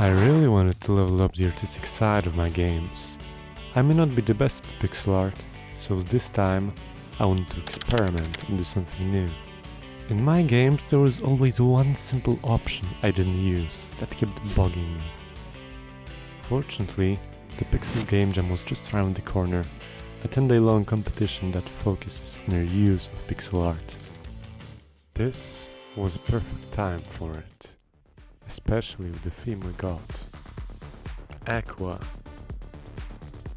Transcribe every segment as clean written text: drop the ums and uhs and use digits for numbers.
I really wanted to level up the artistic side of my games. I may not be the best at pixel art, so this time I wanted to experiment and do something new. In my games there was always one simple option I didn't use that kept bugging me. Fortunately, the Pixel Game Jam was just around the corner, a 10-day-long competition that focuses on your use of pixel art. This was a perfect time for it, especially with the theme we got. Aqua.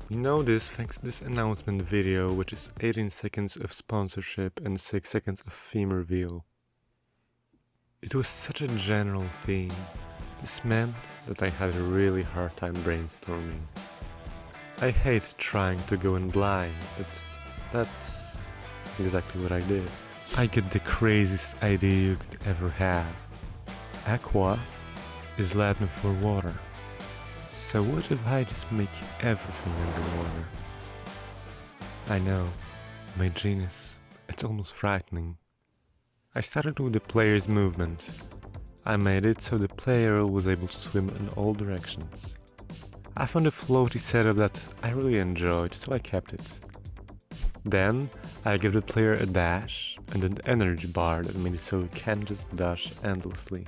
You know this thanks to this announcement video, which is 18 seconds of sponsorship and 6 seconds of theme reveal. It was such a general theme. This meant that I had a really hard time brainstorming. I hate trying to go in blind, but that's exactly what I did. I got the craziest idea you could ever have. Aqua is Latin for water. So what if I just make everything underwater? I know, my genius, it's almost frightening. I started with the player's movement. I made it so the player was able to swim in all directions. I found a floaty setup that I really enjoyed, so I kept it. Then I gave the player a dash and an energy bar that made it so you can't just dash endlessly.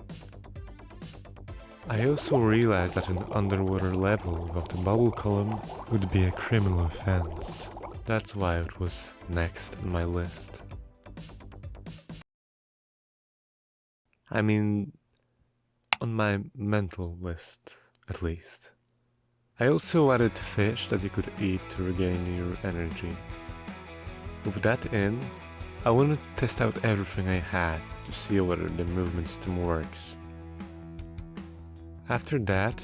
I also realized that an underwater level without a bubble column would be a criminal offense. That's why it was next on my list. I mean, on my mental list, at least. I also added fish that you could eat to regain your energy. With that in, I wanted to test out everything I had to see whether the movement system works. After that,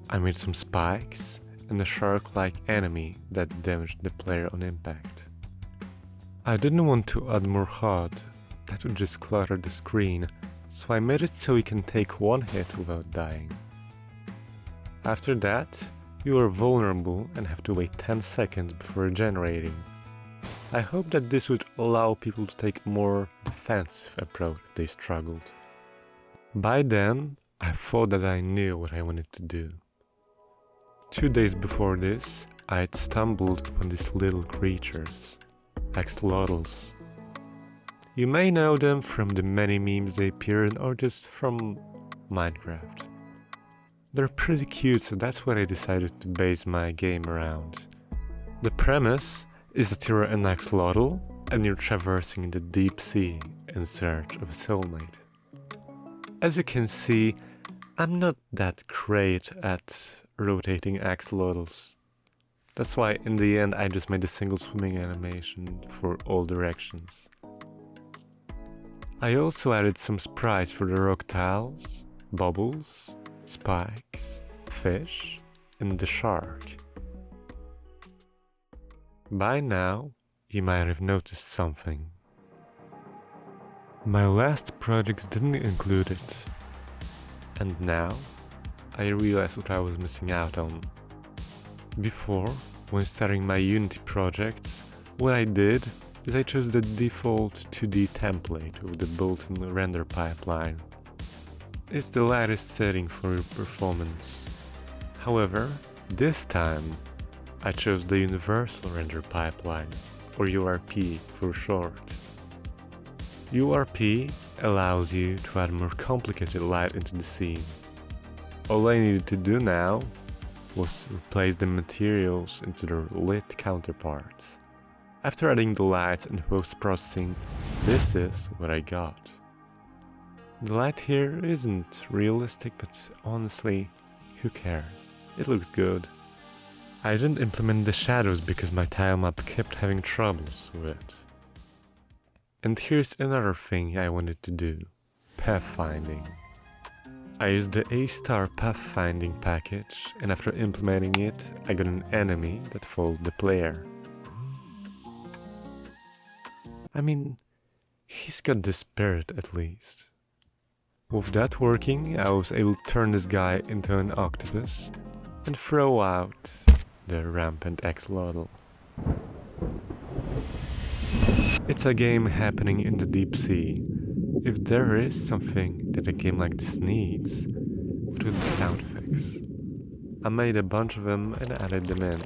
I made some spikes and a shark-like enemy that damaged the player on impact. I didn't want to add more HUD, that would just clutter the screen, so I made it so you can take one hit without dying. After that, you are vulnerable and have to wait 10 seconds before regenerating. I hope that this would allow people to take a more defensive approach if they struggled. By then, I thought that I knew what I wanted to do. 2 days before this, I had stumbled upon these little creatures, axolotls. You may know them from the many memes they appear in or just from Minecraft. They're pretty cute, so that's what I decided to base my game around. The premise is that you're an axolotl and you're traversing the deep sea in search of a soulmate. As you can see, I'm not that great at rotating axolotls. That's why in the end I just made a single swimming animation for all directions. I also added some sprites for the rock tiles, bubbles, spikes, fish, and the shark. By now, you might have noticed something. My last projects didn't include it. And now, I realized what I was missing out on. Before, when starting my Unity projects, what I did is I chose the default 2D template with the built-in render pipeline. It's the lightest setting for your performance. However, this time, I chose the universal render pipeline, or URP for short. URP allows you to add more complicated light into the scene. All I needed to do now was replace the materials into their lit counterparts. After adding the lights and post-processing, this is what I got. The light here isn't realistic, but honestly, who cares? It looks good. I didn't implement the shadows because my tile map kept having troubles with it. And here's another thing I wanted to do, pathfinding. I used the A-star pathfinding package, and after implementing it, I got an enemy that followed the player. I mean, he's got the spirit at least. With that working, I was able to turn this guy into an octopus and throw out the rampant axolotl. It's a game happening in the deep sea. If there is something that a game like this needs, but with the sound effects. I made a bunch of them and added them in.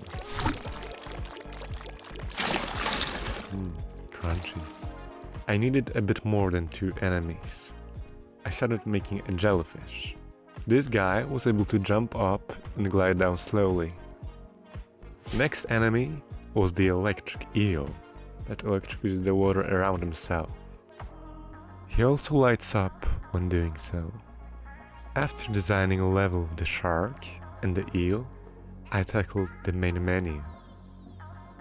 Crunchy. I needed a bit more than 2 enemies. I started making a jellyfish. This guy was able to jump up and glide down slowly. Next enemy was the electric eel that electrocutes the water around himself. He also lights up when doing so. After designing a level with the shark and the eel, I tackled the main menu.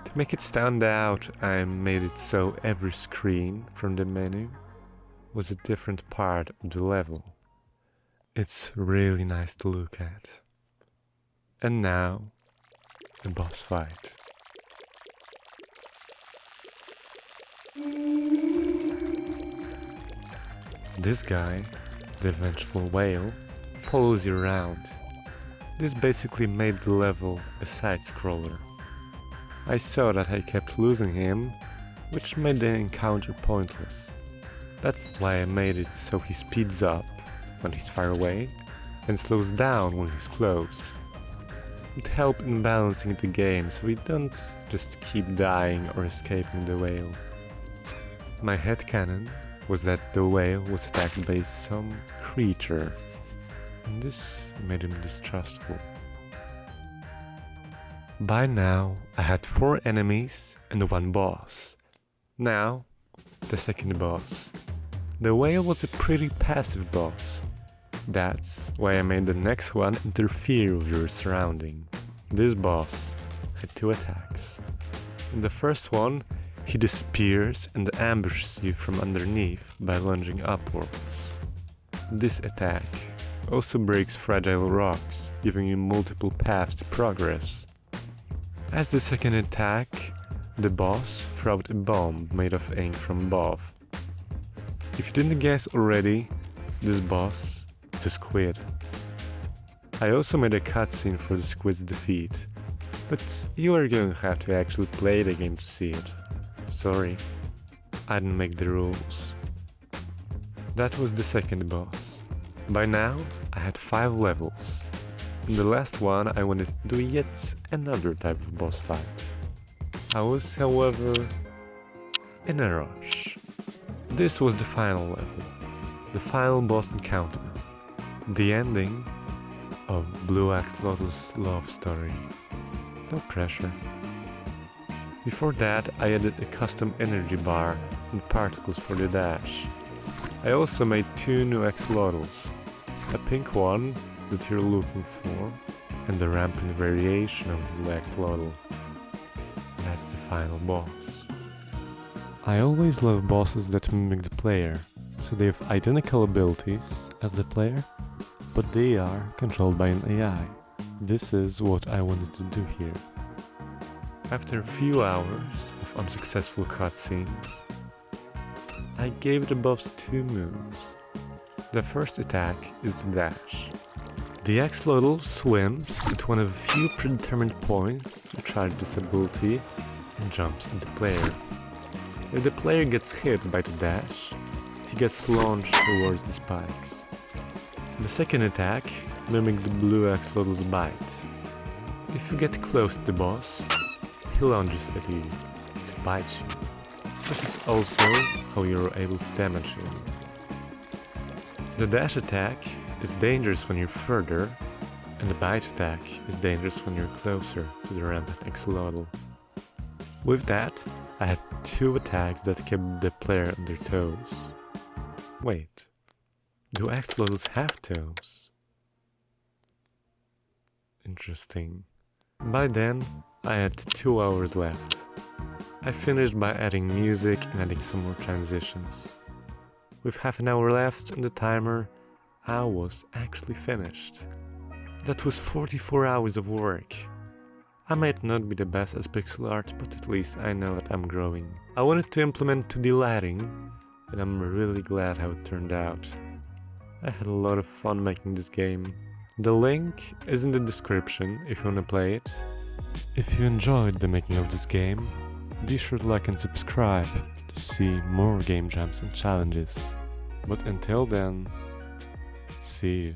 To make it stand out, I made it so every screen from the menu was a different part of the level. It's really nice to look at. And now, a boss fight. This guy, the vengeful whale, follows you around. This basically made the level a side-scroller. I saw that I kept losing him, which made the encounter pointless. That's why I made it so he speeds up when he's far away and slows down when he's close. It helped in balancing the game so we don't just keep dying or escaping the whale. My headcanon was that the whale was attacked by some creature, and this made him distrustful. By now, I had 4 enemies and 1 boss. Now, the second boss. The whale was a pretty passive boss. That's why I made the next one interfere with your surrounding. This boss had 2 attacks. In the first one, he disappears and ambushes you from underneath by lunging upwards. This attack also breaks fragile rocks, giving you multiple paths to progress. As the second attack, the boss threw out a bomb made of ink from above. If you didn't guess already, this boss is a squid. I also made a cutscene for the squid's defeat, but you are going to have to actually play the game to see it. Sorry, I didn't make the rules. That was the second boss. By now, I had 5 levels. In the last one, I wanted to do yet another type of boss fight. I was, however, in a rush. This was the final level, the final boss encounter, the ending of Blue Axolotl's love story. No pressure. Before that, I added a custom energy bar and particles for the dash. I also made 2 new axolotls, a pink one that you're looking for, and the rampant variation of the axolotl. That's the final boss. I always love bosses that mimic the player, so they have identical abilities as the player, but they are controlled by an AI. This is what I wanted to do here. After a few hours of unsuccessful cutscenes, I gave the boss 2 moves. The first attack is the dash. The axolotl swims at one of a few predetermined points to charge this ability and jumps at the player. If the player gets hit by the dash, he gets launched towards the spikes. The second attack mimics the blue axolotl's bite. If you get close to the boss, he lunges at you to bite you. This is also how you're able to damage him. The dash attack is dangerous when you're further, and the bite attack is dangerous when you're closer to the rampant axolotl. With that, I had 2 attacks that kept the player on their toes. Wait, do axolotls have toes? Interesting. By then, I had 2 hours left. I finished by adding music and adding some more transitions. With half an hour left on the timer, I was actually finished. That was 44 hours of work. I might not be the best at pixel art, but at least I know that I'm growing. I wanted to implement 2D lighting, and I'm really glad how it turned out. I had a lot of fun making this game. The link is in the description if you wanna play it. If you enjoyed the making of this game, be sure to like and subscribe to see more game jams and challenges. But until then, see you.